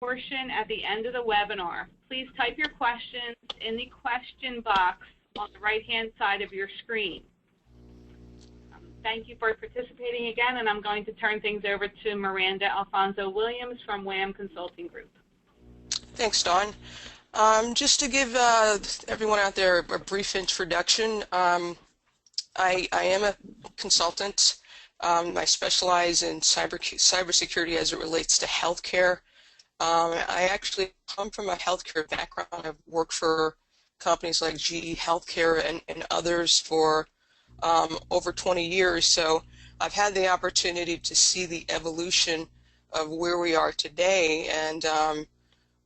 portion at the end of the webinar. Please type your questions in the question box on the right-hand side of your screen. Thank you for participating again, and I'm going to turn things over to Miranda Alfonso-Williams from WAM Consulting Group. Thanks, Dawn. Just to give everyone out there a brief introduction, I am a consultant. I specialize in cybersecurity as it relates to healthcare. I actually come from a healthcare background. I've worked for companies like GE Healthcare and others for over 20 years, so I've had the opportunity to see the evolution of where we are today, and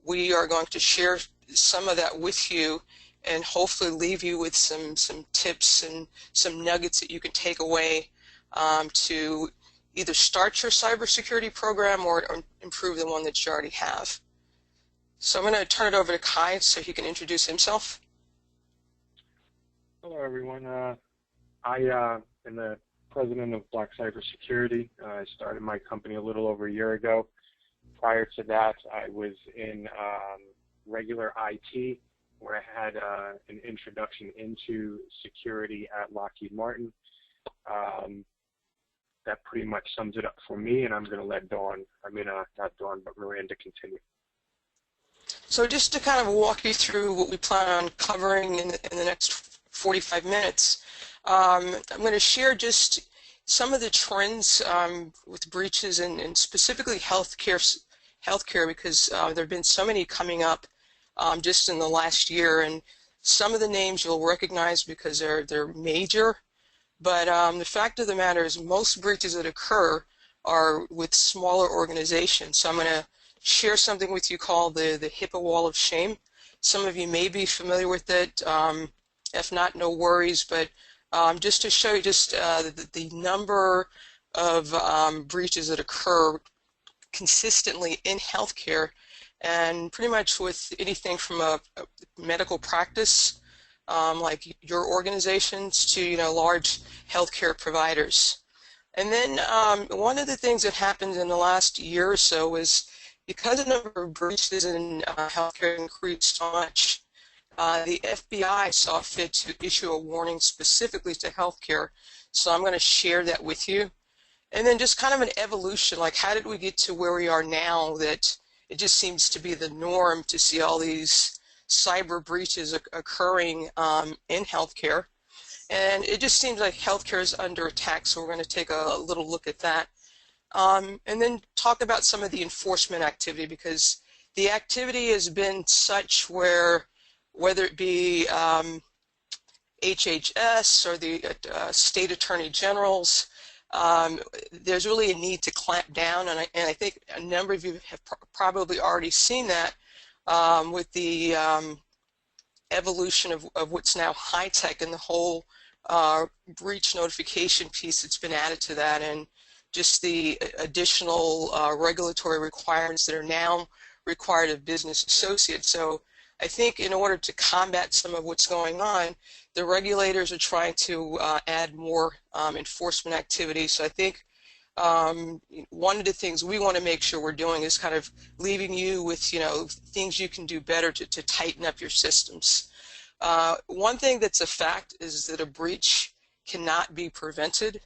we are going to share some of that with you and hopefully leave you with some tips and some nuggets that you can take away to either start your cybersecurity program or improve the one that you already have. So I'm going to turn it over to Kai so he can introduce himself. Hello, everyone. I am the president of Black Cybersecurity. I started my company a little over a year ago. Prior to that, I was in regular IT, where I had an introduction into security at Lockheed Martin. That pretty much sums it up for me, and I'm going to let Dawn, not Dawn, but Miranda continue. So just to kind of walk you through what we plan on covering in the next 45 minutes, I'm going to share just some of the trends with breaches and specifically healthcare because there have been so many coming up just in the last year, and some of the names you'll recognize because they're major, but the fact of the matter is most breaches that occur are with smaller organizations. So I'm going to share something with you called the HIPAA Wall of Shame. Some of you may be familiar with it. If not, no worries, but just to show you just the number of breaches that occur consistently in healthcare, and pretty much with anything from a medical practice like your organizations to large healthcare providers. And then one of the things that happened in the last year or so was because the number of breaches in healthcare increased so much, the FBI saw fit to issue a warning specifically to healthcare, so I'm going to share that with you. And then just kind of an evolution, like how did we get to where we are now that it just seems to be the norm to see all these cyber breaches occurring in healthcare. And it just seems like healthcare is under attack, so we're going to take a little look at that. And then talk about some of the enforcement activity, because the activity has been such where whether it be HHS or the state attorney generals, there's really a need to clamp down, and I think a number of you have probably already seen that with the evolution of what's now high-tech and the whole breach notification piece that's been added to that, and just the additional regulatory requirements that are now required of business associates. So I think in order to combat some of what's going on, the regulators are trying to add more enforcement activity. So I think one of the things we want to make sure we're doing is kind of leaving you with things you can do better to tighten up your systems. One thing that's a fact is that a breach cannot be prevented.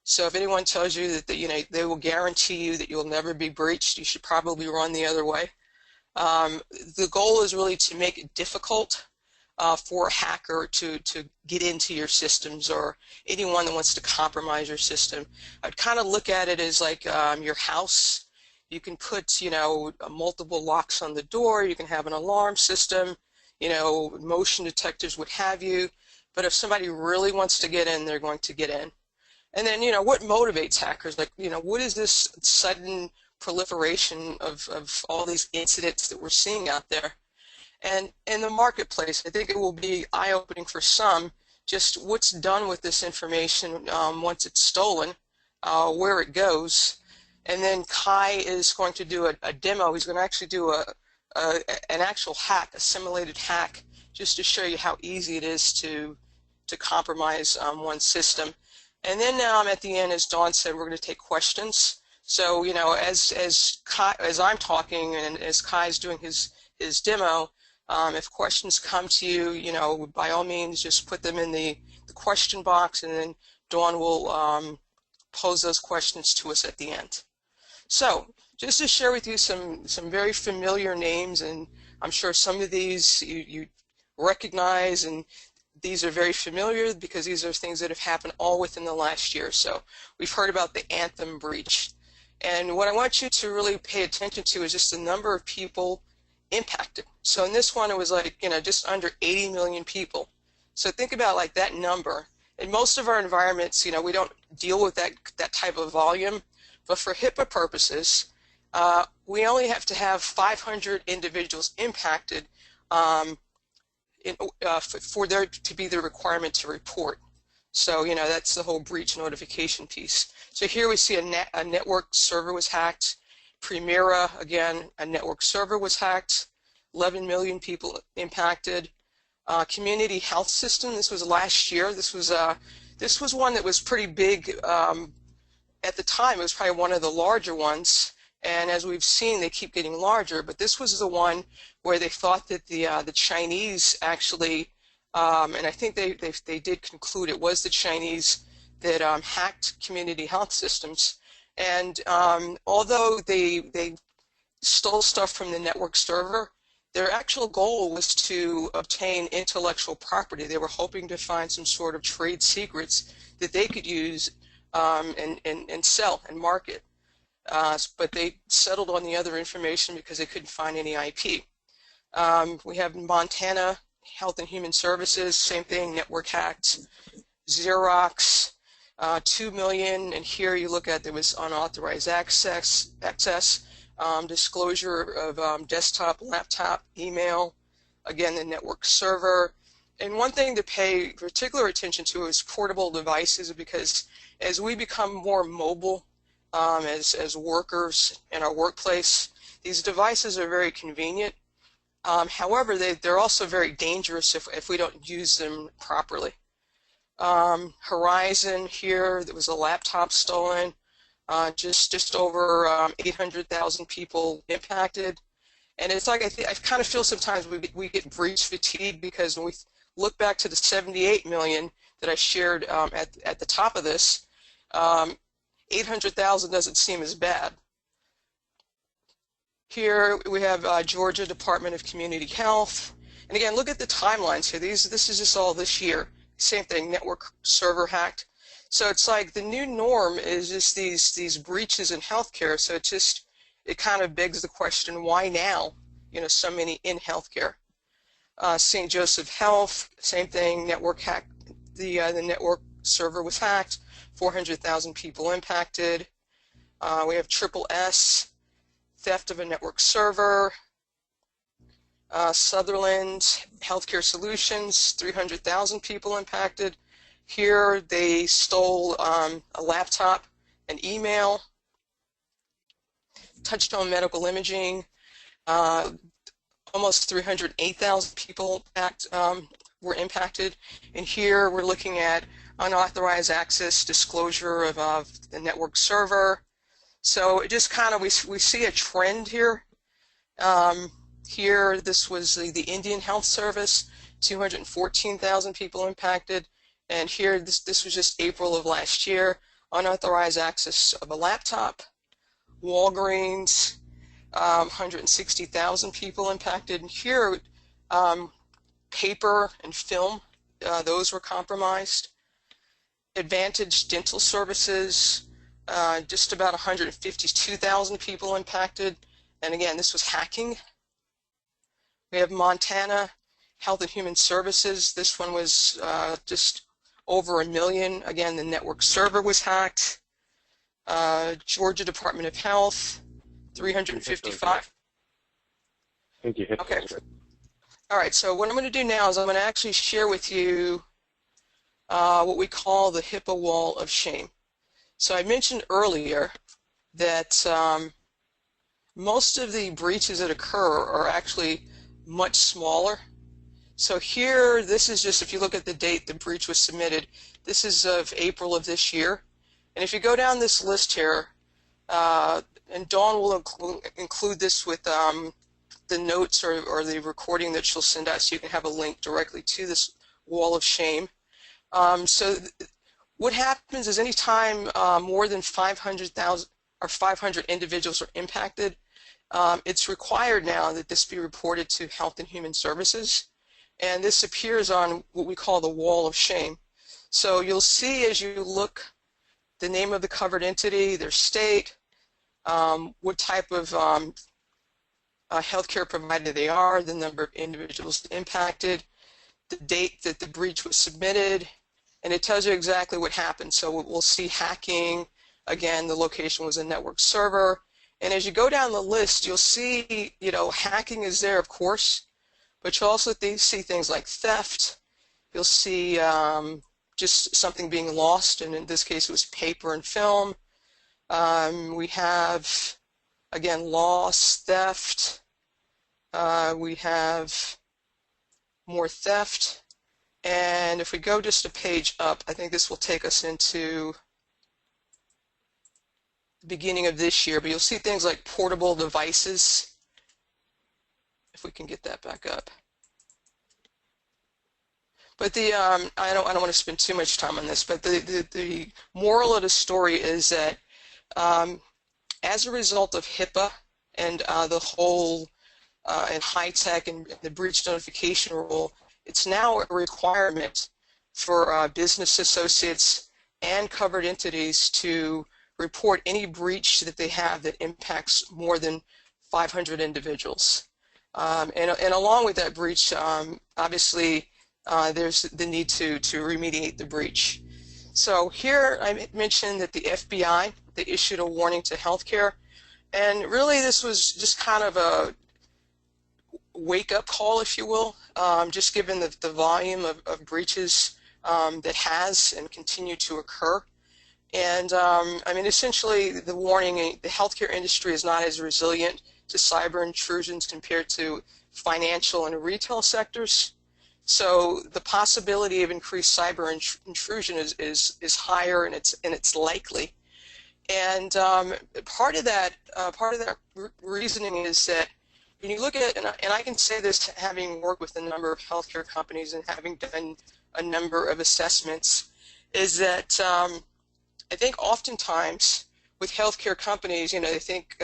So if anyone tells you that they will guarantee you that you'll never be breached, you should probably run the other way. The goal is really to make it difficult for a hacker to get into your systems or anyone that wants to compromise your system. I'd kind of look at it as like your house. You can put multiple locks on the door, you can have an alarm system, motion detectors, what have you, but if somebody really wants to get in, they're going to get in. And then what motivates hackers? Like what is this sudden proliferation of all these incidents that we're seeing out there? And in the marketplace, I think it will be eye-opening for some just what's done with this information once it's stolen, where it goes. And then Kai is going to do a demo. He's going to actually do an actual hack, a simulated hack, just to show you how easy it is to compromise one system. And then at the end, as Dawn said, we're going to take questions. So, you know, as I'm talking and as Kai's doing his demo, if questions come to you, you know, by all means, just put them in the question box, and then Dawn will pose those questions to us at the end. So, just to share with you some very familiar names, and I'm sure some of these you recognize, and these are very familiar because these are things that have happened all within the last year. So, we've heard about the Anthem breach. And what I want you to really pay attention to is just the number of people impacted. So in this one, it was like, you know, just under 80 million people. So think about like that number. In most of our environments, you know, we don't deal with that type of volume. But for HIPAA purposes, we only have to have 500 individuals impacted for there to be the requirement to report. So, you know, that's the whole breach notification piece. So here we see a network server was hacked. Primera, again, a network server was hacked. 11 million people impacted. Community health system, this was last year. This was one that was pretty big at the time. It was probably one of the larger ones. And as we've seen, they keep getting larger. But this was the one where they thought that the Chinese actually, and I think they did conclude it was the Chinese that hacked community health systems. And although they stole stuff from the network server, their actual goal was to obtain intellectual property. They were hoping to find some sort of trade secrets that they could use and sell and market. But they settled on the other information because they couldn't find any IP. We have Montana Health and Human Services, same thing, network hacked. Xerox, 2 million, and here you look at there was unauthorized access, disclosure of desktop, laptop, email, again the network server. And one thing to pay particular attention to is portable devices, because as we become more mobile as workers in our workplace, these devices are very convenient. However, they're also very dangerous if we don't use them properly. Horizon here, there was a laptop stolen, just over 800,000 people impacted. And it's like I kind of feel sometimes we get breach fatigue, because when we look back to the 78 million that I shared at the top of this, 800,000 doesn't seem as bad. Here we have Georgia Department of Community Health. And again, look at the timelines here. This is just all this year. Same thing, network server hacked. So it's like the new norm is just these breaches in healthcare. So it kind of begs the question, why now? You know, so many in healthcare. St. Joseph Health, same thing, network hack. The network server was hacked. 400,000 people impacted. We have Triple S, theft of a network server. Sutherland Healthcare Solutions, 300,000 people impacted. Here they stole a laptop, an email. Touchstone Medical Imaging, almost 308,000 people were impacted. And here we're looking at unauthorized access, disclosure of the network server. So it just kind of, we see a trend here. Here, this was the Indian Health Service, 214,000 people impacted. And here, this was just April of last year, unauthorized access of a laptop. Walgreens, 160,000 people impacted. And here, paper and film, those were compromised. Advantage Dental Services, just about 152,000 people impacted. And again, this was hacking. We have Montana Health and Human Services. This one was just over 1 million. Again, the network server was hacked. Georgia Department of Health, 355. I think you hit Okay. those. All right, so what I'm going to do now is I'm going to actually share with you what we call the HIPAA wall of shame. So I mentioned earlier that most of the breaches that occur are actually much smaller. So here, this is just, if you look at the date the breach was submitted, this is of April of this year. And if you go down this list here, And Dawn will include this with the notes or the recording that she'll send us, so you can have a link directly to this wall of shame. So what happens is anytime more than 500,000 or 500 individuals are impacted, it's required now that this be reported to Health and Human Services. And this appears on what we call the wall of shame. So you'll see as you look the name of the covered entity, their state, what type of healthcare provider they are, the number of individuals impacted, the date that the breach was submitted, and it tells you exactly what happened. So we'll see hacking. Again, the location was a network server. And as you go down the list, you'll see, hacking is there, of course, but you'll also see things like theft. You'll see just something being lost, and in this case it was paper and film. We have, again, loss, theft. We have more theft. And if we go just a page up, I think this will take us into the beginning of this year, but you'll see things like portable devices. If we can get that back up. But I don't want to spend too much time on this, but the moral of the story is that as a result of HIPAA and the whole and high tech and the breach notification rule, it's now a requirement for business associates and covered entities to report any breach that they have that impacts more than 500 individuals. And along with that breach, obviously, there's the need to remediate the breach. So here I mentioned that the FBI, they issued a warning to healthcare, and really this was just kind of a wake-up call, if you will, just given the volume of breaches that has and continue to occur. And I mean, essentially the warning, the healthcare industry is not as resilient to cyber intrusions compared to financial and retail sectors. So the possibility of increased cyber intrusion is higher, and it's likely. And part of that reasoning is that when you look at, and I can say this having worked with a number of healthcare companies and having done a number of assessments, is that I think oftentimes with healthcare companies, they think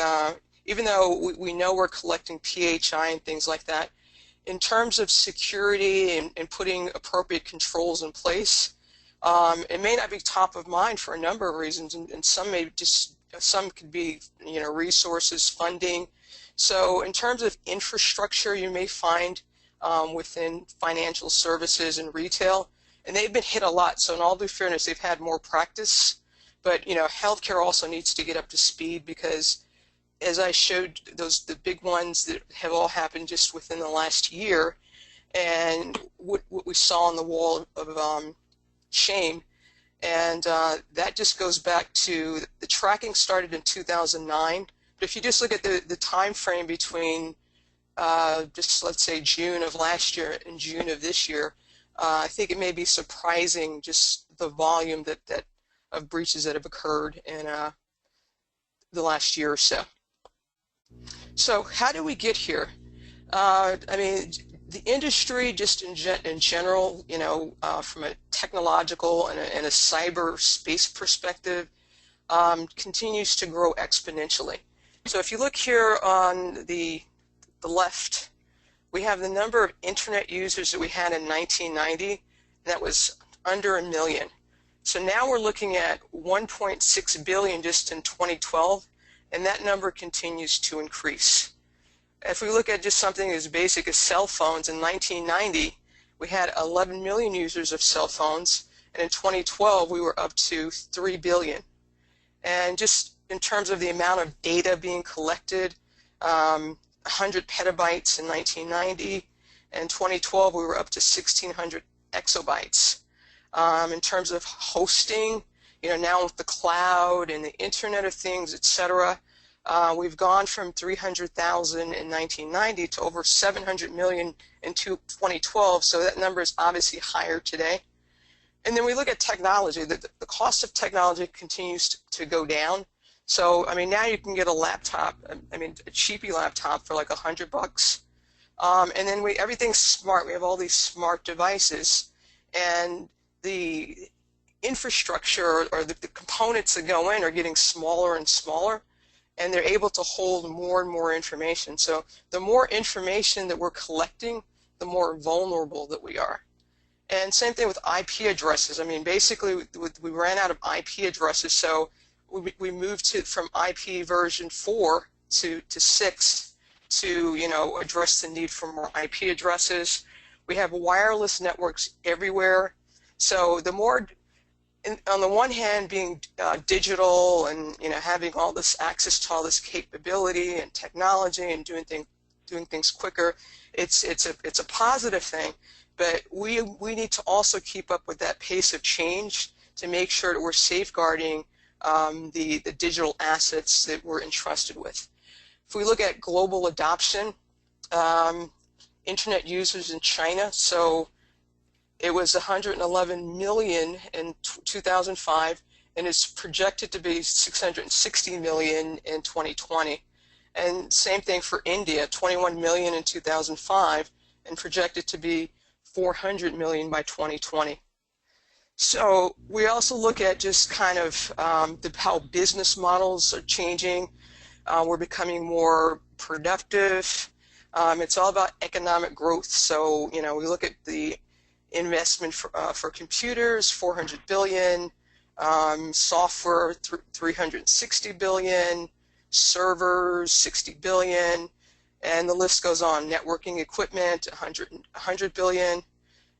even though we know we're collecting PHI and things like that, in terms of security and putting appropriate controls in place, it may not be top of mind for a number of reasons, and some could be resources, funding. So in terms of infrastructure, you may find within financial services and retail, and they've been hit a lot. So in all due fairness, they've had more practice, but healthcare also needs to get up to speed, because as I showed, the big ones that have all happened just within the last year, and what we saw on the wall of shame, and that just goes back to the tracking started in 2009. But if you just look at the time frame between just let's say June of last year and June of this year, I think it may be surprising just the volume of breaches that have occurred in the last year or so. So how do we get here? I mean, the industry just in general, from a technological and a cyberspace perspective, continues to grow exponentially. So if you look here on the left, we have the number of internet users that we had in 1990, and that was under 1 million. So now we're looking at 1.6 billion just in 2012, and that number continues to increase. If we look at just something as basic as cell phones, in 1990 we had 11 million users of cell phones, and in 2012 we were up to 3 billion. And just in terms of the amount of data being collected, 100 petabytes in 1990, and in 2012 we were up to 1,600 exabytes. In terms of hosting, now with the cloud and the Internet of Things, etc., we've gone from 300,000 in 1990 to over 700 million in 2012, so that number is obviously higher today. And then we look at technology. The cost of technology continues to go down. So, I mean, now you can get a laptop, I mean, a cheapy laptop for like $100. And then everything's smart. We have all these smart devices, and the infrastructure or the components that go in are getting smaller and smaller, and they're able to hold more and more information. So the more information that we're collecting, the more vulnerable that we are. And same thing with IP addresses. I mean, basically, we ran out of IP addresses, so we moved from IP version 4 to 6 to, you know, address the need for more IP addresses. We have wireless networks everywhere. So the more, on the one hand, being digital and, you know, having all this access to all this capability and technology and doing things quicker, it's a positive thing. But we need to also keep up with that pace of change to make sure that we're safeguarding the digital assets that we're entrusted with. If we look at global adoption, internet users in China, so it was 111 million in 2005, and it's projected to be 660 million in 2020. And same thing for India, 21 million in 2005, and projected to be 400 million by 2020. So we also look at just kind of how business models are changing. We're becoming more productive. It's all about economic growth. So, you know, we look at the investment for computers, 400 billion, software, 360 billion, servers, 60 billion, and the list goes on. Networking equipment, 100 billion.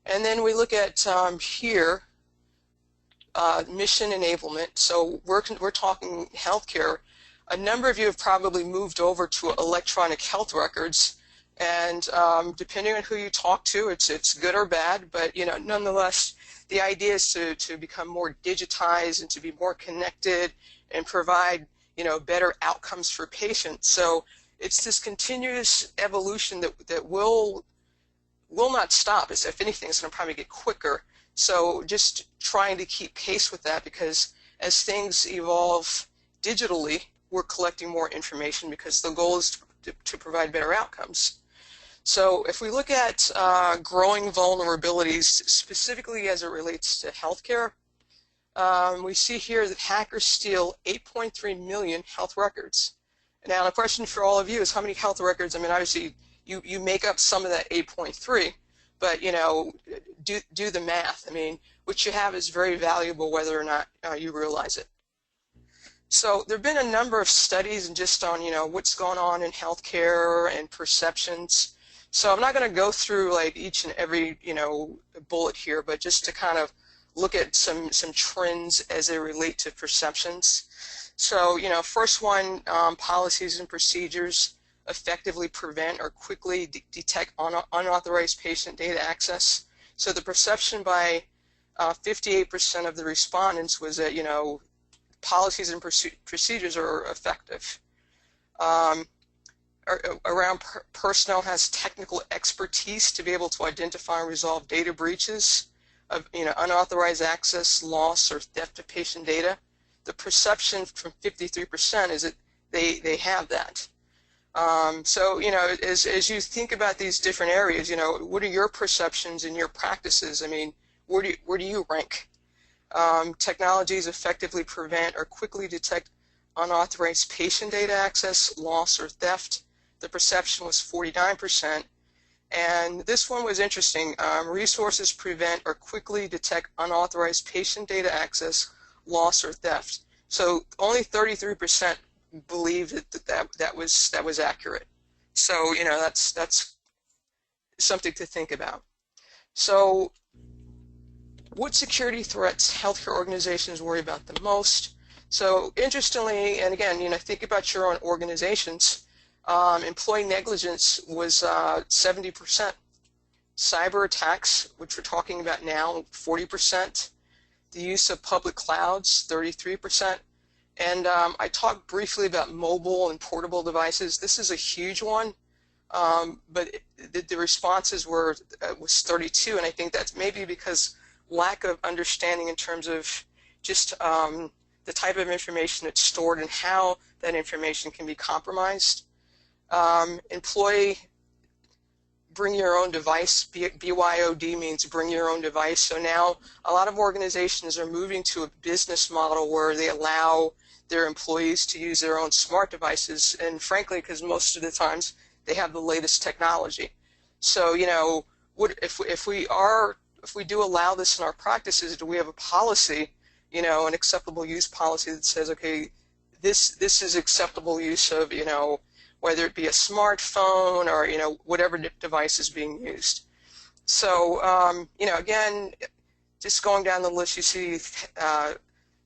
And then we look at here, mission enablement. So we're talking healthcare. A number of you have probably moved over to electronic health records, and depending on who you talk to, it's good or bad, but, you know, nonetheless, the idea is to become more digitized and to be more connected and provide, you know, better outcomes for patients. So it's this continuous evolution that will not stop. If anything, it's going to probably get quicker. So just trying to keep pace with that, because as things evolve digitally, we're collecting more information because the goal is to provide better outcomes. So if we look at growing vulnerabilities, specifically as it relates to healthcare, we see here that hackers steal 8.3 million health records. Now, the question for all of you is how many health records? I mean, obviously, you make up some of that 8.3, but, you know, do the math. I mean, what you have is very valuable whether or not you realize it. So there have been a number of studies and just on, you know, what's going on in healthcare and perceptions. So I'm not going to go through like each and every, you know, bullet here, but just to kind of look at some trends as they relate to perceptions. So, you know, first one, policies and procedures effectively prevent or quickly detect unauthorized patient data access. So the perception by 58% of the respondents was that, you know, policies and procedures are effective. Around personnel has technical expertise to be able to identify and resolve data breaches of, you know, unauthorized access, loss, or theft of patient data. The perception from 53% is that they have that. So, you know, as you think about these different areas, you know, what are your perceptions and your practices? I mean, where do you rank? Technologies effectively prevent or quickly detect unauthorized patient data access, loss, or theft. The perception was 49%. And this one was interesting. Resources prevent or quickly detect unauthorized patient data access, loss, or theft. So only 33% believed that was accurate. So, you know, that's something to think about. So what security threats healthcare organizations worry about the most? So interestingly, and again, you know, think about your own organizations. Employee negligence was 70%. Cyber attacks, which we're talking about now, 40%. The use of public clouds, 33%. And I talked briefly about mobile and portable devices. This is a huge one, but the responses was 32, and I think that's maybe because lack of understanding in terms of just the type of information that's stored and how that information can be compromised. Employee bring your own device. BYOD means bring your own device. So now a lot of organizations are moving to a business model where they allow their employees to use their own smart devices, and frankly, because most of the times they have the latest technology. So, you know, if we do allow this in our practices, do we have a policy, you know, an acceptable use policy that says, okay, this is acceptable use of, you know, whether it be a smartphone or, you know, whatever device is being used. So, you know, again, just going down the list, you see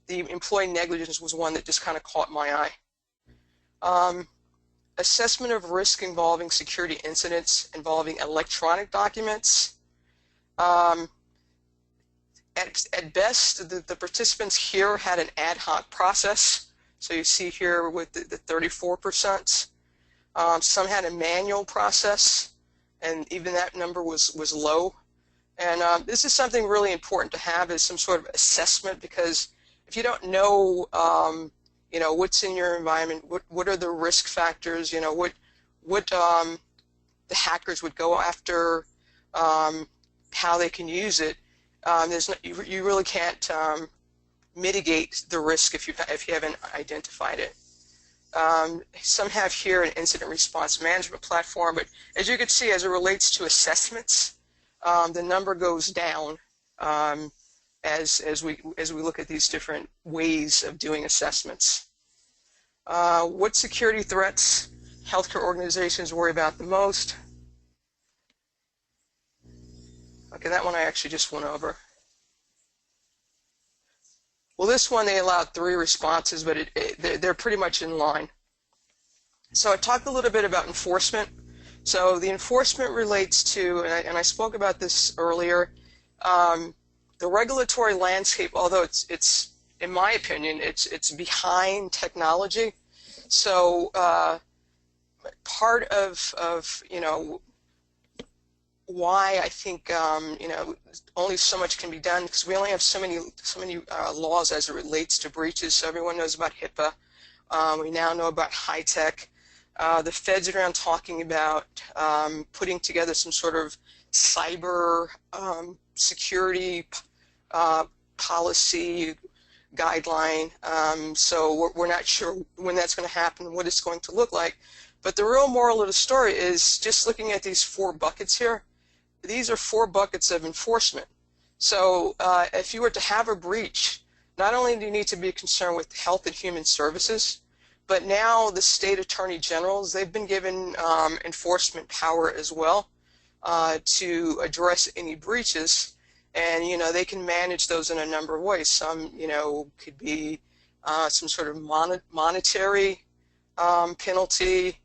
the employee negligence was one that just kind of caught my eye. Assessment of risk involving security incidents involving electronic documents. At best, the participants here had an ad hoc process. So you see here with the 34%. Some had a manual process, and even that number was low. And this is something really important to have, is some sort of assessment, because if you don't know, you know, what's in your environment, what are the risk factors, you know, what the hackers would go after, how they can use it, you really can't mitigate the risk if you haven't identified it. Some have here an incident response management platform, but as you can see, as it relates to assessments, the number goes down as we look at these different ways of doing assessments. What security threats healthcare organizations worry about the most? Okay, that one I actually just went over. Well, this one they allowed 3 responses, but they're pretty much in line. So I talked a little bit about enforcement. So the enforcement relates to, and I spoke about this earlier, the regulatory landscape, although it's in my opinion, it's behind technology. So part of you know, why I think you know, only so much can be done, because we only have so many laws as it relates to breaches. So everyone knows about HIPAA. We now know about high tech. The feds are now talking about putting together some sort of cyber security policy guideline. So we're not sure when that's going to happen, what it's going to look like. But the real moral of the story is just looking at these 4 buckets here. These are 4 buckets of enforcement. So if you were to have a breach, not only do you need to be concerned with Health and Human Services, but now the state attorney generals, they've been given enforcement power as well to address any breaches. And, you know, they can manage those in a number of ways. Some, you know, could be some sort of monetary penalty.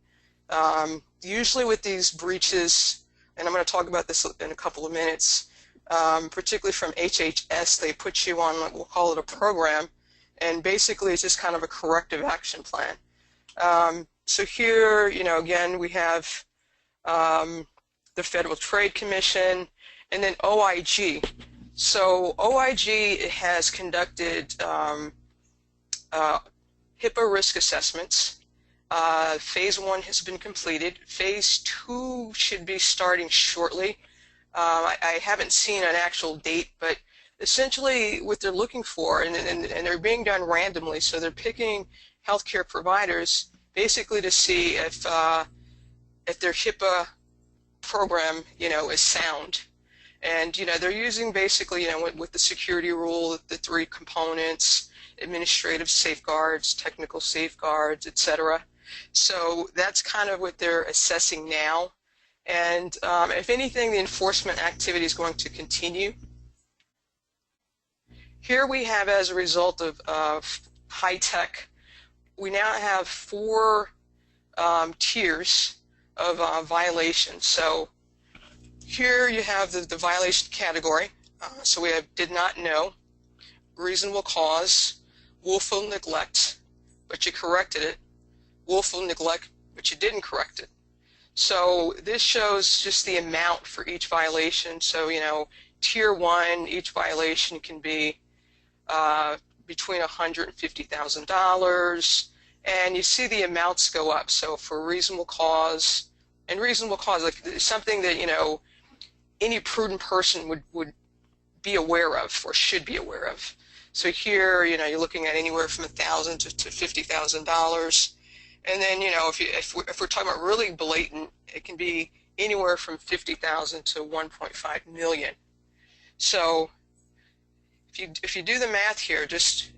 Usually with these breaches, and I'm going to talk about this in a couple of minutes, particularly from HHS, they put you on, we'll call it a program, and basically it's just kind of a corrective action plan. So here, you know, again, we have the Federal Trade Commission, and then OIG. So OIG has conducted HIPAA risk assessments. Phase 1 has been completed. Phase 2 should be starting shortly. I haven't seen an actual date, but essentially what they're looking for, and they're being done randomly, so they're picking healthcare providers basically to see if their HIPAA program, you know, is sound. And, you know, they're using basically, you know, with the security rule, the 3 components, administrative safeguards, technical safeguards, etc. So that's kind of what they're assessing now. And if anything, the enforcement activity is going to continue. Here we have, as a result of high tech, we now have 4 tiers of violations. So here you have the violation category. So we have did not know, reasonable cause, willful neglect, but you corrected it, willful neglect, but you didn't correct it. So this shows just the amount for each violation. So, you know, tier 1, each violation can be between $150,000, and you see the amounts go up. So for reasonable cause, and reasonable cause, like something that, you know, any prudent person would be aware of or should be aware of. So here, you know, you're looking at anywhere from $1,000 to $50,000. And then, you know, if we're talking about really blatant, it can be anywhere from $50,000 to $1.5 million. So if you do the math here, just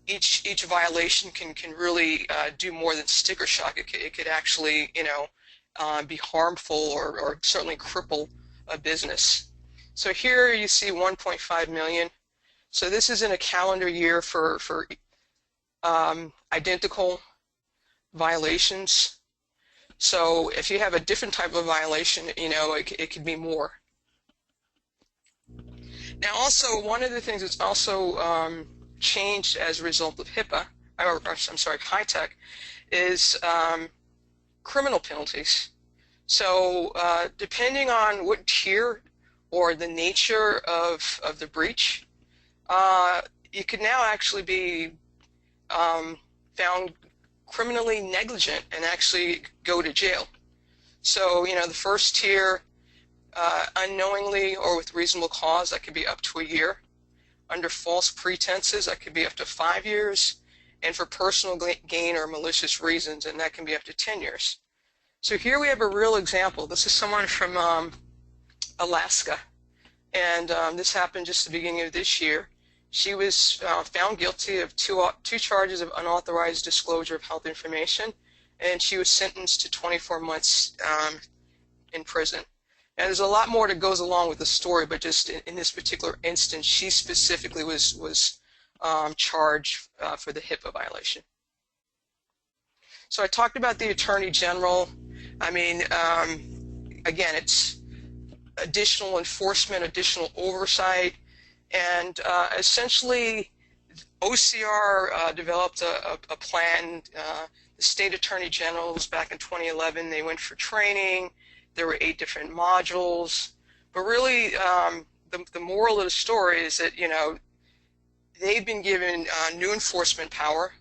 each violation can really do more than sticker shock. It could actually, you know, be harmful or certainly cripple a business. So here you see 1.5 million. So this is in a calendar year for identical violations. So if you have a different type of violation, you know, it could be more. Now also, one of the things that's also changed as a result of HIPAA, or I'm sorry, high-tech, is criminal penalties. So depending on what tier or the nature of the breach, you can now actually be found criminally negligent and actually go to jail. So, you know, the first tier, unknowingly or with reasonable cause, that could be up to a year. Under false pretenses, that could be up to 5 years. And for personal gain or malicious reasons, and that can be up to 10 years. So here we have a real example. This is someone from Alaska, and this happened just the beginning of this year. She was found guilty of two charges of unauthorized disclosure of health information, and she was sentenced to 24 months in prison. Now, there's a lot more that goes along with the story, but just in this particular instance, she specifically was charged for the HIPAA violation. So I talked about the Attorney General. I mean, again, it's additional enforcement, additional oversight, and essentially OCR developed a plan. The state attorney generals back in 2011, they went for training. There were 8 different modules. But really, the moral of the story is that, you know, they've been given new enforcement power,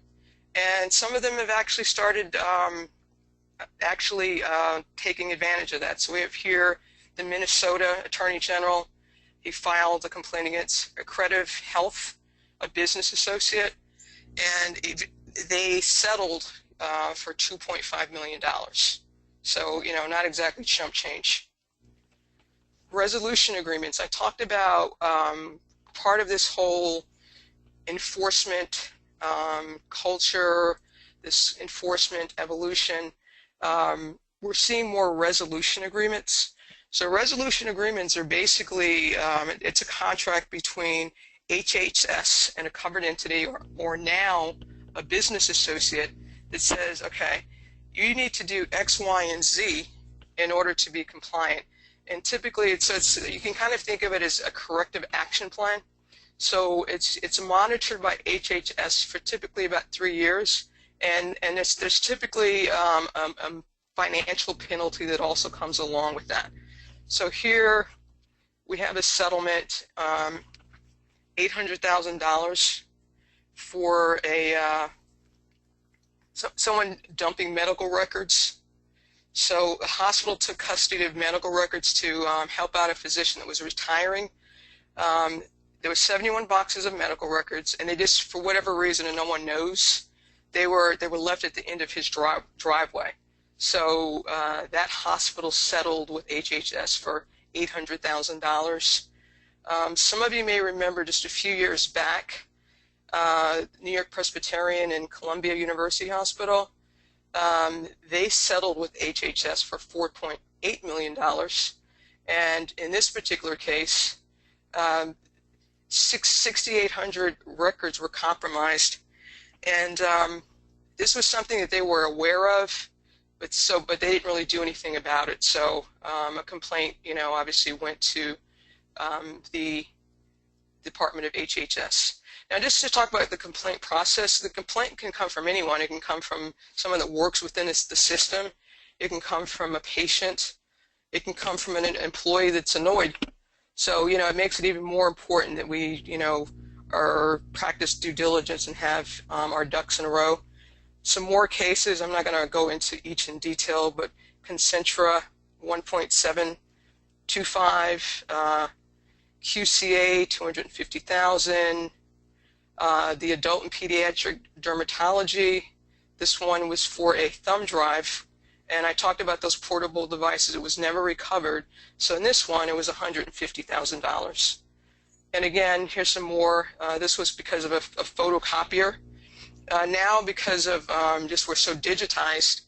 and some of them have actually started taking advantage of that. So we have here the Minnesota Attorney General. He filed a complaint against Accreditive Health, a business associate, and they settled for $2.5 million. So, you know, not exactly chump change. Resolution agreements. I talked about part of this whole enforcement culture, this enforcement evolution. We're seeing more resolution agreements. So resolution agreements are basically, it's a contract between HHS and a covered entity, or now a business associate, that says, okay, you need to do X, Y, and Z in order to be compliant. And typically, you can kind of think of it as a corrective action plan. So it's monitored by HHS for typically about 3 years, and there's typically a financial penalty that also comes along with that. So here we have a settlement, $800,000 for someone dumping medical records. So a hospital took custody of medical records to help out a physician that was retiring. There were 71 boxes of medical records, and they just, for whatever reason, and no one knows, they were left at the end of his driveway. So that hospital settled with HHS for $800,000. Some of you may remember just a few years back, New York Presbyterian and Columbia University Hospital, they settled with HHS for $4.8 million. And in this particular case, 6,800 records were compromised. And this was something that they were aware of, but they didn't really do anything about it. So a complaint, you know, obviously went to the Department of HHS. Now, just to talk about the complaint process, the complaint can come from anyone. It can come from someone that works within the system. It can come from a patient. It can come from an employee that's annoyed. So, you know, it makes it even more important that we, you know, practice due diligence and have our ducks in a row. Some more cases, I'm not going to go into each in detail, but Concentra 1.725, QCA 250,000, the adult and pediatric dermatology. This one was for a thumb drive, and I talked about those portable devices. It was never recovered. So in this one, it was $150,000. And again, here's some more. This was because of a photocopier. Now, because of just we're so digitized,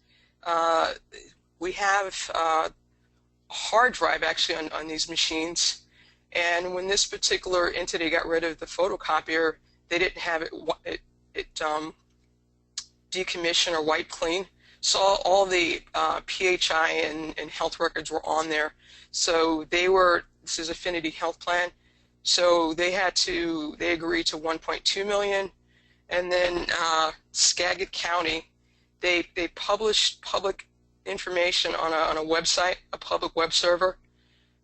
we have a hard drive actually on these machines. And when this particular entity got rid of the photocopier, they didn't have it decommission or wipe clean. So all the PHI and health records were on there. So this is Affinity Health Plan. So they agreed to $1.2 million. And then Skagit County, they published public information on a website, a public web server,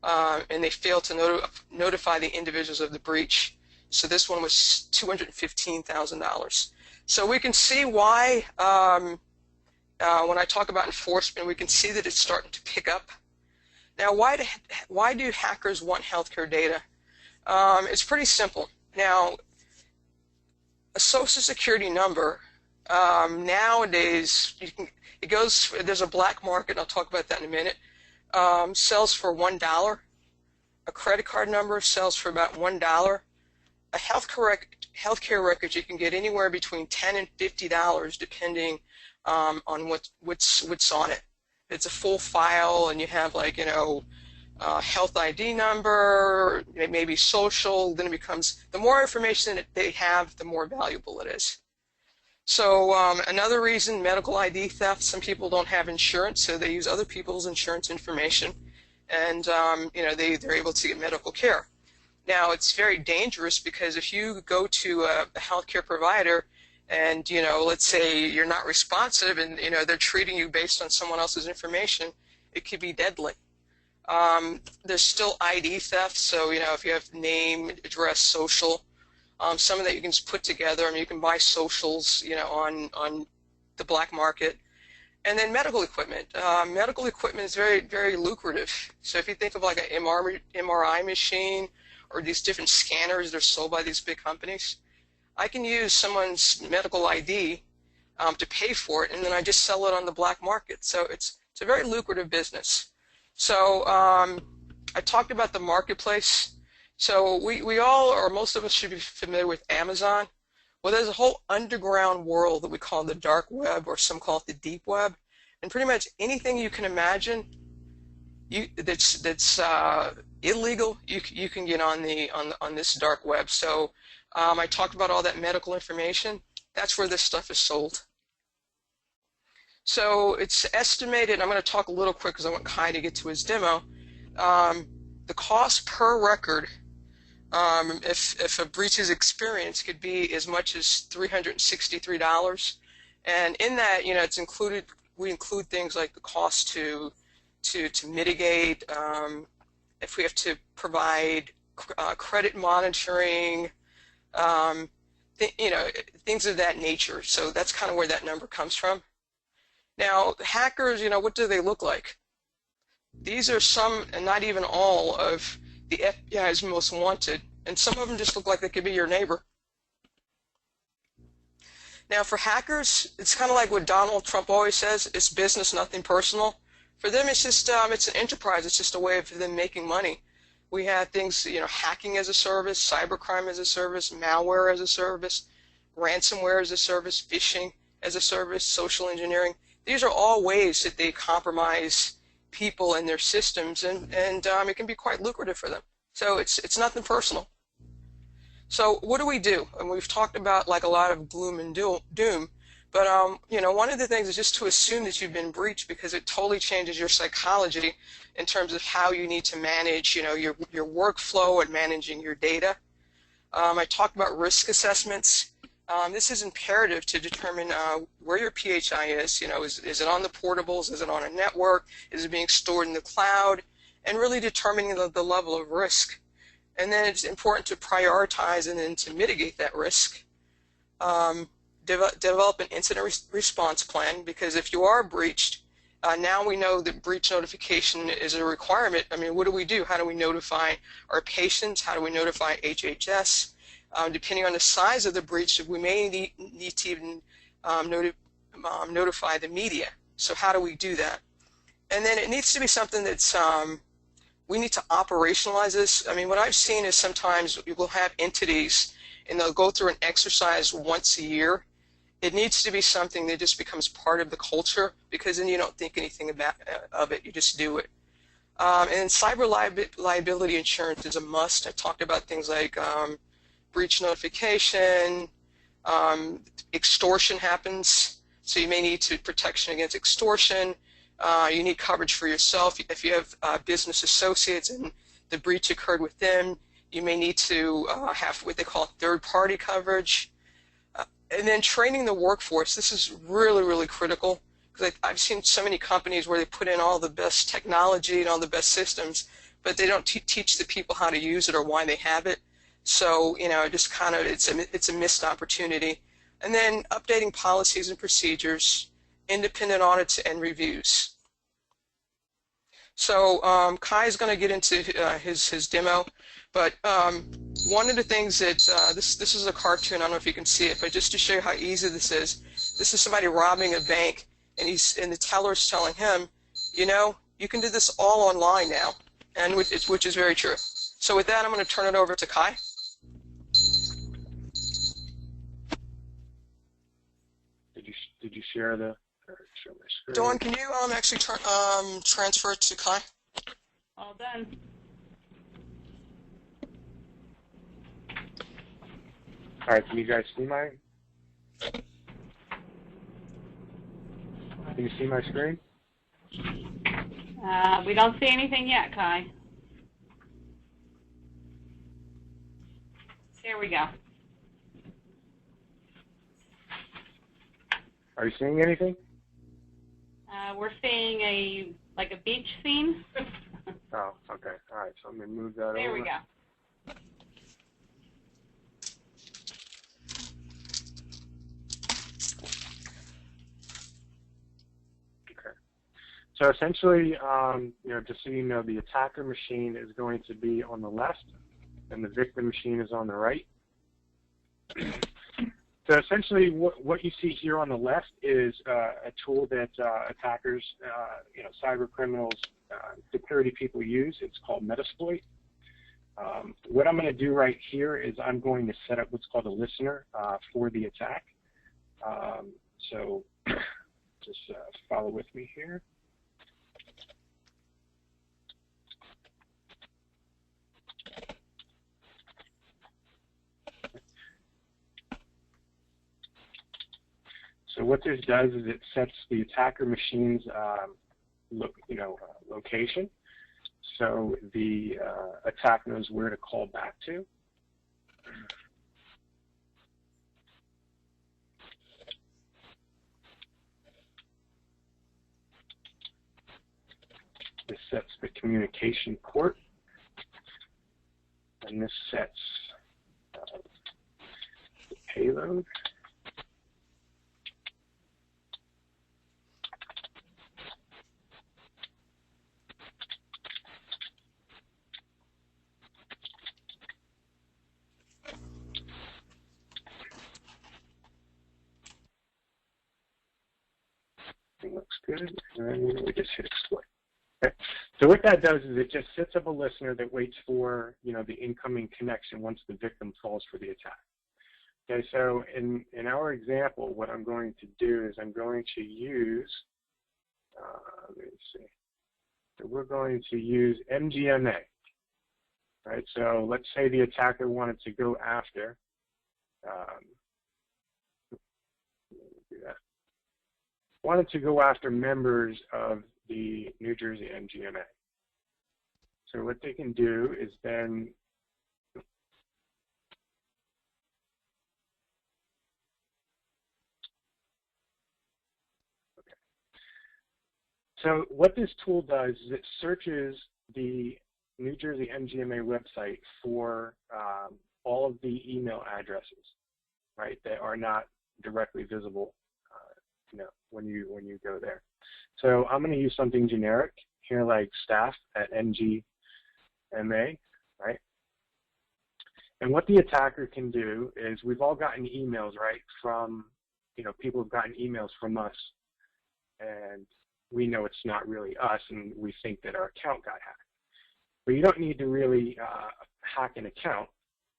and they failed to notify the individuals of the breach. So this one was $215,000. So we can see why, when I talk about enforcement, we can see that it's starting to pick up. Now, why do hackers want healthcare data? It's pretty simple. Now, a social security number, nowadays, there's a black market, and I'll talk about that in a minute, sells for $1. A credit card number sells for about $1. A healthcare record you can get anywhere between $10 and $50 depending on what's on it. It's a full file, and you have health ID number, maybe social. Then it becomes, the more information that they have, the more valuable it is. So another reason, medical ID theft. Some people don't have insurance, so they use other people's insurance information, and they're able to get medical care. Now, it's very dangerous because if you go to a healthcare provider and, let's say you're not responsive and, they're treating you based on someone else's information, it could be deadly. There's still ID theft, so, if you have name, address, social, some of that you can just put together. I mean, you can buy socials, on the black market. And then medical equipment. Medical equipment is very, very lucrative. So if you think of like an MRI machine, or these different scanners that are sold by these big companies, I can use someone's medical ID to pay for it, and then I just sell it on the black market. So it's a very lucrative business. So I talked about the marketplace. So we all, or most of us, should be familiar with Amazon. Well, there's a whole underground world that we call the dark web, or some call it the deep web, and pretty much anything you can imagine that's illegal, you can get on this dark web. So I talked about all that medical information. That's where this stuff is sold. So it's estimated, I'm going to talk a little quick because I want Kai to get to his demo. The cost per record, if a breach is experienced, could be as much as $363. And in that, it's included, we include things like the cost to mitigate, if we have to provide credit monitoring, things of that nature. So that's kind of where that number comes from. Now, hackers, what do they look like? These are some, and not even all, of the FBI's most wanted, and some of them just look like they could be your neighbor. Now, for hackers, it's kind of like what Donald Trump always says: it's business, nothing personal. For them, it's just it's an enterprise. It's just a way of them making money. We have things, hacking as a service, cybercrime as a service, malware as a service, ransomware as a service, phishing as a service, social engineering. These are all ways that they compromise people and their systems, and it can be quite lucrative for them. So it's nothing personal. So what do? And we've talked about like a lot of gloom and doom. But one of the things is just to assume that you've been breached, because it totally changes your psychology in terms of how you need to manage, your workflow and managing your data. I talked about risk assessments. This is imperative to determine where your PHI is. Is it on the portables? Is it on a network? Is it being stored in the cloud? And really determining the level of risk. And then it's important to prioritize and then to mitigate that risk. Develop an incident response plan, because if you are breached, now we know that breach notification is a requirement. I mean, what do we do? How do we notify our patients? How do we notify HHS? Depending on the size of the breach, we may need to even notify the media. So how do we do that? And then it needs to be something that's, we need to operationalize this. I mean, what I've seen is sometimes we will have entities and they'll go through an exercise once a year. It needs to be something that just becomes part of the culture, because then you don't think anything of it, you just do it. And cyber liability insurance is a must. I talked about things like breach notification, extortion happens, so you may need protection against extortion. You need coverage for yourself. If you have business associates and the breach occurred with them, you may need to have what they call third-party coverage. And then training the workforce. This is really, really critical, because I've seen so many companies where they put in all the best technology and all the best systems, but they don't teach the people how to use it or why they have it. So, you know, it just kind of, it's a missed opportunity. And then updating policies and procedures, independent audits and reviews. So Kai is going to get into his demo, but one of the things that, this is a cartoon, I don't know if you can see it, but just to show you how easy this is somebody robbing a bank, and the teller's telling him, you know, you can do this all online now, and which is very true. So with that, I'm going to turn it over to Kai. Did you share the? Show my screen. Dawn, can you actually transfer it to Kai? All done. All right, can you guys see my? Can you see my screen? We don't see anything yet, Kai. Here we go. Are you seeing anything? We're seeing a beach scene. Oh, okay. All right, so I'm going to move that over. There we go. Okay. So essentially, you know, just so you know, the attacker machine is going to be on the left, and the victim machine is on the right. So essentially, what you see here on the left is a tool that attackers, you know, cyber criminals, security people use. It's called Metasploit. What I'm going to do right here is I'm going to set up what's called a listener for the attack. So just follow with me here. So what this does is it sets the attacker machine's location, so the attack knows where to call back to. This sets the communication port, and this sets the payload. Looks good, and then we just hit exploit. Okay. So what that does is it just sets up a listener that waits for, you know, the incoming connection once the victim falls for the attack. Okay, so in our example, what I'm going to do is I'm going to use, let me see, so we're going to use MGMA. Right, so let's say the attacker wanted to go after, members of the New Jersey MGMA. So what they can do is then So what this tool does is it searches the New Jersey MGMA website for all of the email addresses, right, that are not directly visible, when you go there. So I'm going to use something generic here, like staff@MGMA, right? And what the attacker can do is, we've all gotten emails, right, from, people have gotten emails from us, and we know it's not really us, and we think that our account got hacked. But you don't need to really hack an account.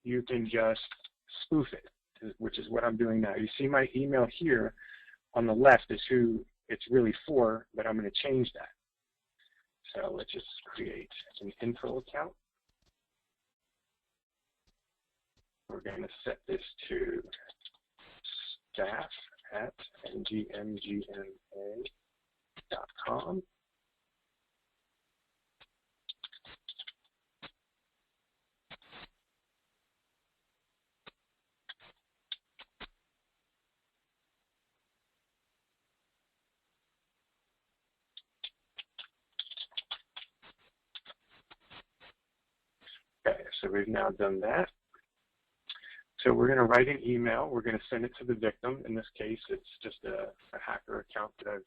You can just spoof it, which is what I'm doing now. You see my email here on the left is who it's really for, but I'm going to change that. So let's just create an info account. We're going to set this to staff@ngmgma.com. Okay, so we've now done that. So we're going to write an email. We're going to send it to the victim. In this case, it's just a hacker account that I've,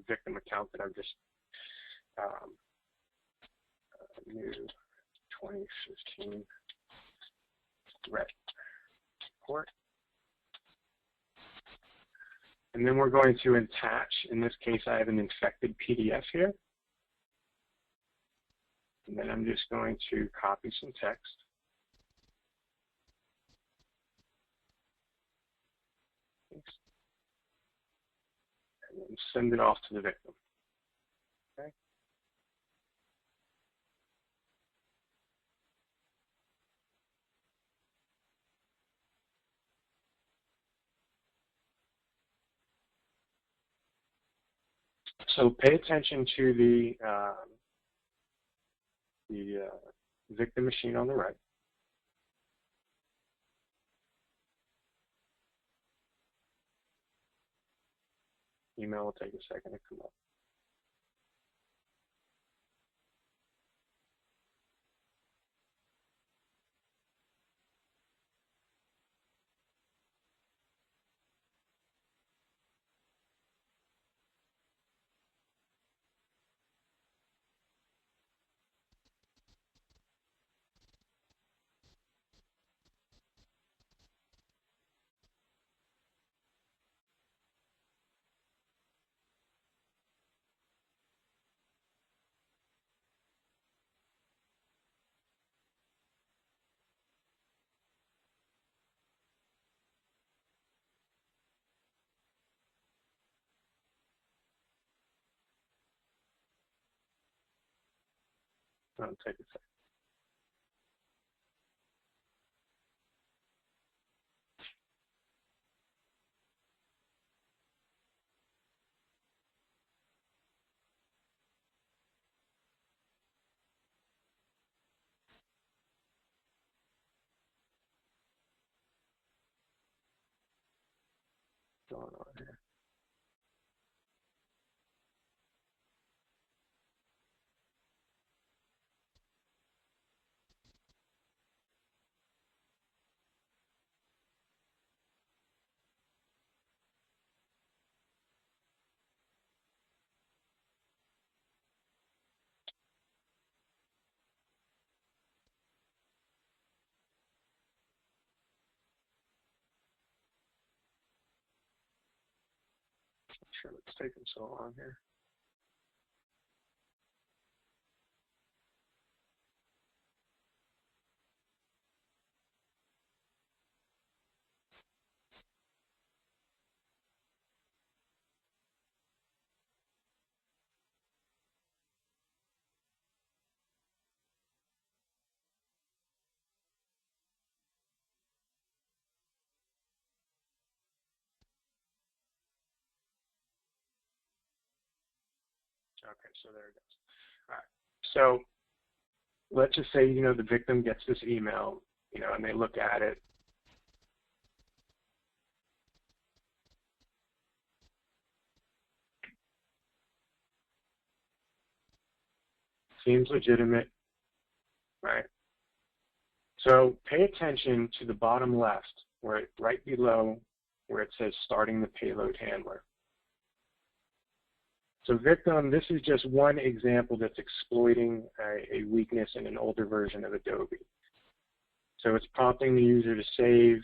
victim account that I've just new 2015 threat report. And then we're going to attach, in this case, I have an infected PDF here. And then I'm just going to copy some text. And then send it off to the victim. Okay. So pay attention to the victim machine on the right. Email will take a second to come up. It'll take a second. Going on here. Not sure what's taking so long here. Okay, so there it goes. All right. So let's just say, the victim gets this email, and they look at it. Seems legitimate. So pay attention to the bottom left, right below where it says starting the payload handler. So victim, this is just one example that's exploiting a weakness in an older version of Adobe. So it's prompting the user to save.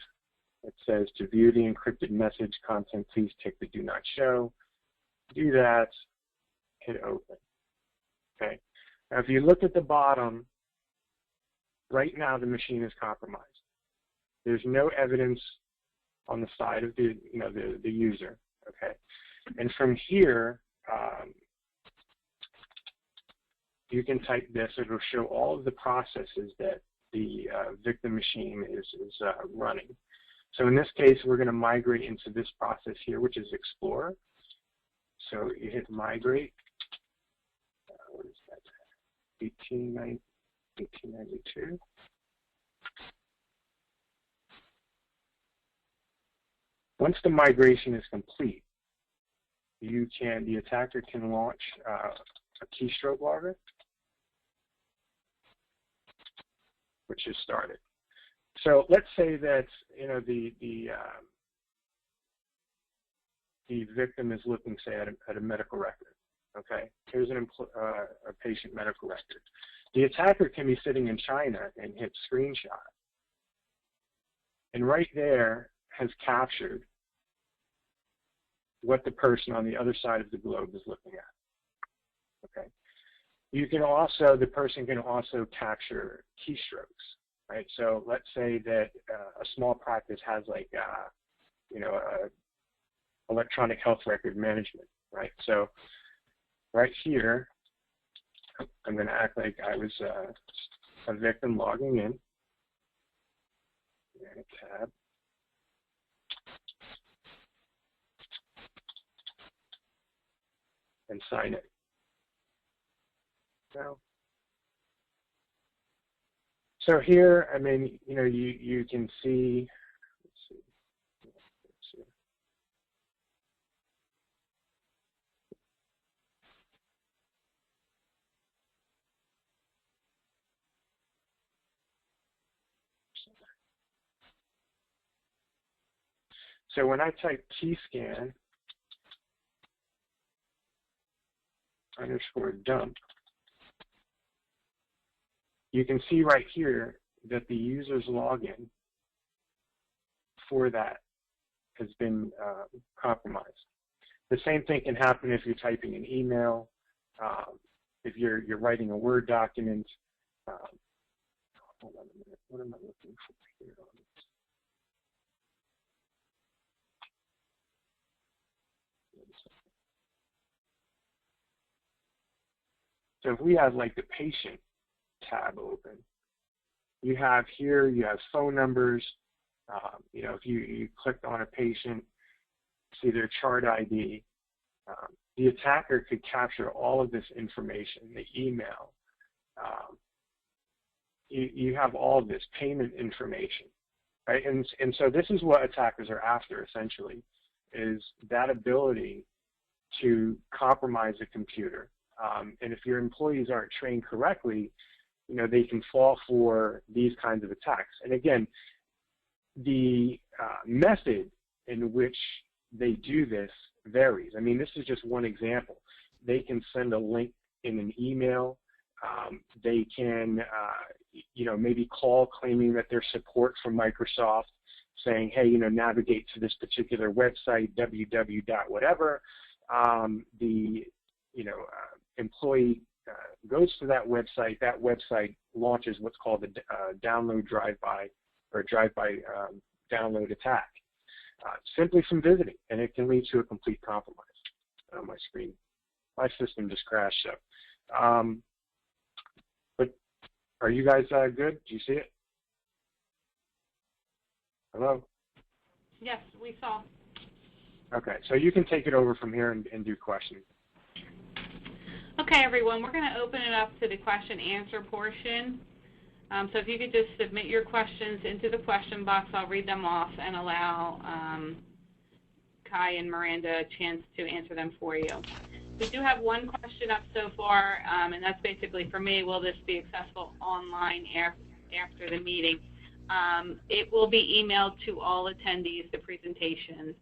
It says to view the encrypted message content, please tick the do not show. Do that, hit open. Okay. Now if you look at the bottom, right now the machine is compromised. There's no evidence on the side of the user. Okay. And from here, you can type this. It will show all of the processes that the victim machine is running. So in this case, we're going to migrate into this process here, which is Explorer. So you hit migrate. What is that? 1892. Once the migration is complete, the attacker can launch a keystroke logger, which is started. So let's say that the victim is looking, say, at a medical record. Okay, here's a patient medical record. The attacker can be sitting in China and hit screenshot, and right there has captured what the person on the other side of the globe is looking at. Okay, the person can also capture keystrokes, right? So let's say that a small practice has like electronic health record management, right? So right here, I'm going to act like I was a victim logging in. Tab. And sign it. So here, I mean, you can see. Let's see. So when I type tscan _dump, you can see right here that the user's login for that has been compromised. The same thing can happen if you're typing an email, if you're writing a Word document. Hold on a minute. What am I looking for here on this? So if we have like the patient tab open, you have phone numbers. If you clicked on a patient, see their chart ID, the attacker could capture all of this information, the email. You have all of this payment information, right? And so this is what attackers are after, essentially, is that ability to compromise a computer. And if your employees aren't trained correctly, they can fall for these kinds of attacks. And again, the method in which they do this varies. I mean, this is just one example. They can send a link in an email. They can, maybe call claiming that they're support from Microsoft, saying, hey, navigate to this particular website, www.whatever. The employee goes to that website. That website launches what's called a download drive-by or drive-by download attack, simply from visiting, and it can lead to a complete compromise. Oh, my system just crashed. So, but are you guys good? Do you see it? Hello? Yes, we saw. Okay, so you can take it over from here and do questions. Okay, everyone, we're going to open it up to the question-answer portion. So if you could just submit your questions into the question box, I'll read them off and allow Kai and Miranda a chance to answer them for you. We do have one question up so far, and that's basically for me. Will this be accessible online after the meeting. It will be emailed to all attendees, the presentation.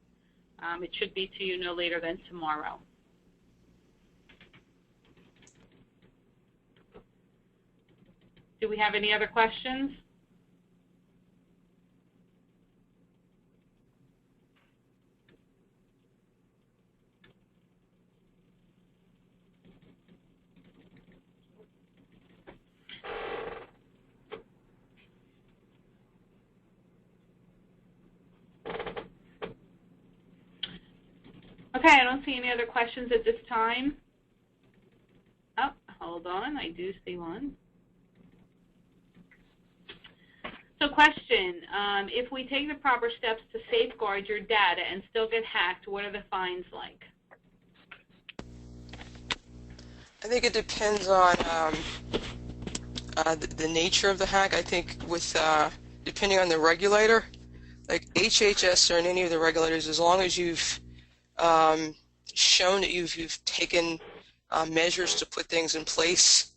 It should be to you no later than tomorrow. Do we have any other questions? Okay, I don't see any other questions at this time. Oh, hold on, I do see one. So question, if we take the proper steps to safeguard your data and still get hacked, what are the fines like? I think it depends on the nature of the hack. I think with depending on the regulator, like HHS or any of the regulators, as long as you've shown that you've taken measures to put things in place,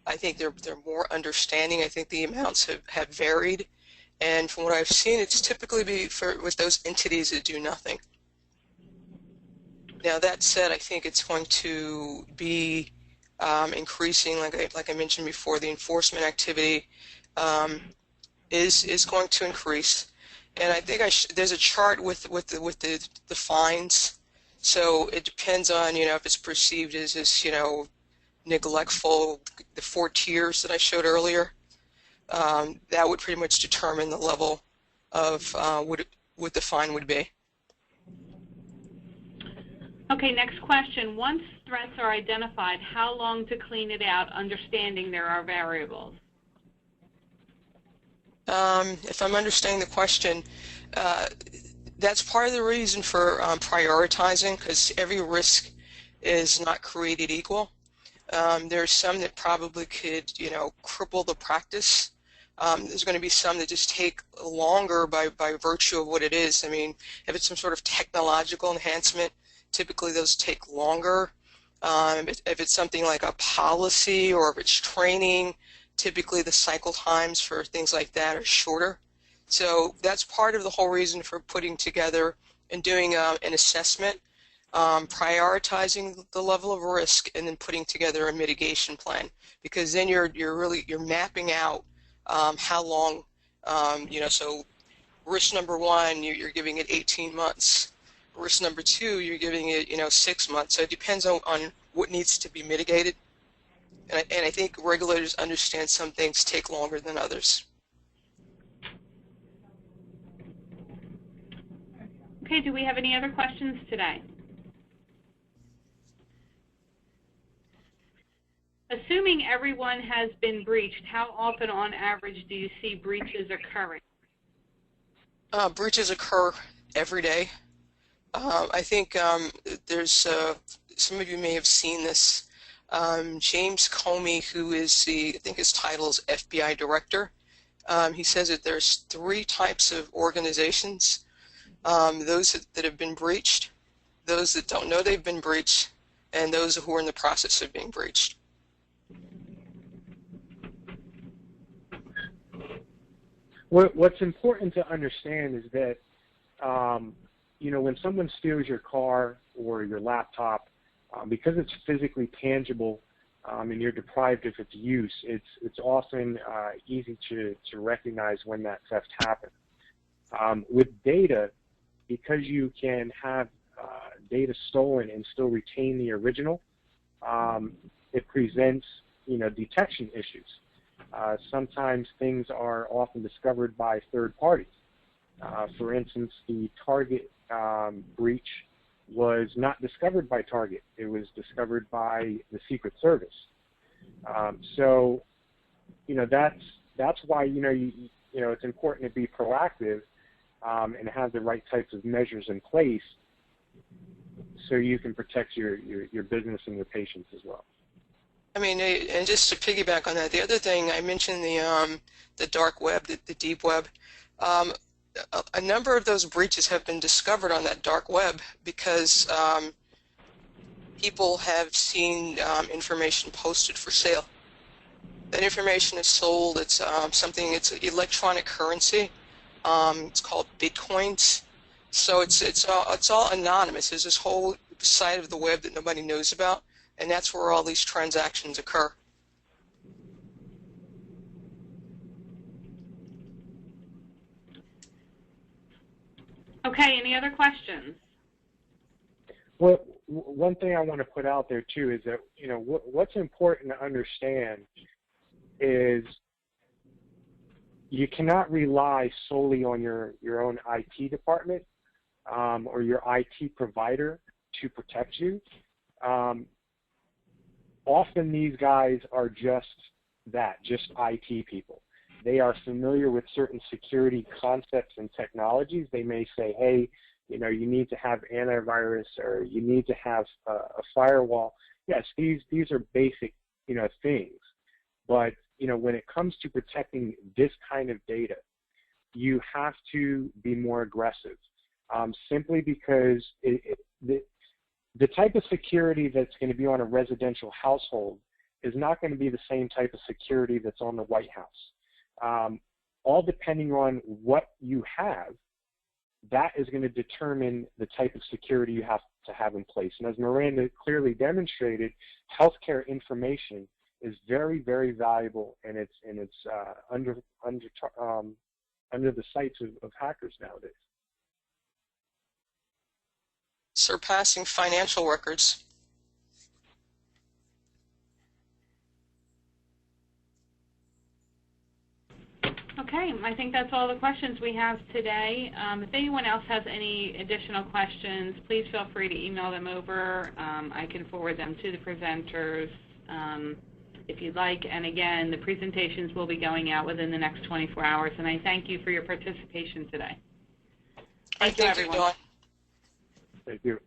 I think they're more understanding. I think the amounts have varied, and from what I've seen, it's typically with those entities that do nothing. Now that said, I think it's going to be increasing, like I mentioned before. The enforcement activity is going to increase, and I think there's a chart with the fines. So it depends on if it's perceived as this neglectful, the 4 tiers that I showed earlier. That would pretty much determine the level of what the fine would be. Okay, next question. Once threats are identified, how long to clean it out, understanding there are variables? If I'm understanding the question, that's part of the reason for prioritizing, because every risk is not created equal. There's some that probably could, cripple the practice. There's going to be some that just take longer by virtue of what it is. I mean, if it's some sort of technological enhancement, typically those take longer. If it's something like a policy or if it's training, typically the cycle times for things like that are shorter. So that's part of the whole reason for putting together and doing an assessment, prioritizing the level of risk, and then putting together a mitigation plan. Because then you're mapping out how long, so risk number 1, you're giving it 18 months. Risk number 2, you're giving it 6 months. So it depends on what needs to be mitigated. And I think regulators understand some things take longer than others. Okay, do we have any other questions today? Assuming everyone has been breached, how often on average do you see breaches occurring? Breaches occur every day. I think there's, some of you may have seen this, James Comey, who is I think his title is FBI Director. He says that there's 3 types of organizations. Those that have been breached, those that don't know they've been breached, and those who are in the process of being breached. What's important to understand is that, when someone steals your car or your laptop, because it's physically tangible and you're deprived of its use, it's often easy to recognize when that theft happened. With data, because you can have data stolen and still retain the original, it presents detection issues. Sometimes things are often discovered by third parties. For instance, the Target breach was not discovered by Target. It was discovered by the Secret Service. So, that's why it's important to be proactive and have the right types of measures in place so you can protect your business and your patients as well. I mean, and just to piggyback on that, the other thing I mentioned, the dark web, the deep web. A number of those breaches have been discovered on that dark web because people have seen information posted for sale. That information is sold. It's it's electronic currency. It's called Bitcoins. So it's all anonymous. There's this whole side of the web that nobody knows about, and that's where all these transactions occur. Okay, any other questions? Well, one thing I want to put out there too is that, you know, what's important to understand is you cannot rely solely on your own IT department or your IT provider to protect you. Often these guys are just that, just IT people. They are familiar with certain security concepts and technologies. They may say, hey, you know, you need to have antivirus or you need to have a firewall. Yes, these are basic, you know, things. But, you know, when it comes to protecting this kind of data, you have to be more aggressive, simply because the type of security that's going to be on a residential household is not going to be the same type of security that's on the White House. All depending on what you have, that is going to determine the type of security you have to have in place. And as Miranda clearly demonstrated, healthcare information is very, very valuable, and it's under the sights of hackers nowadays. Surpassing financial records. Okay, I think that's all the questions we have today. If anyone else has any additional questions, please feel free to email them over. I can forward them to the presenters if you'd like. And again, the presentations will be going out within the next 24 hours. And I thank you for your participation today. Thank you, everyone. Thank you.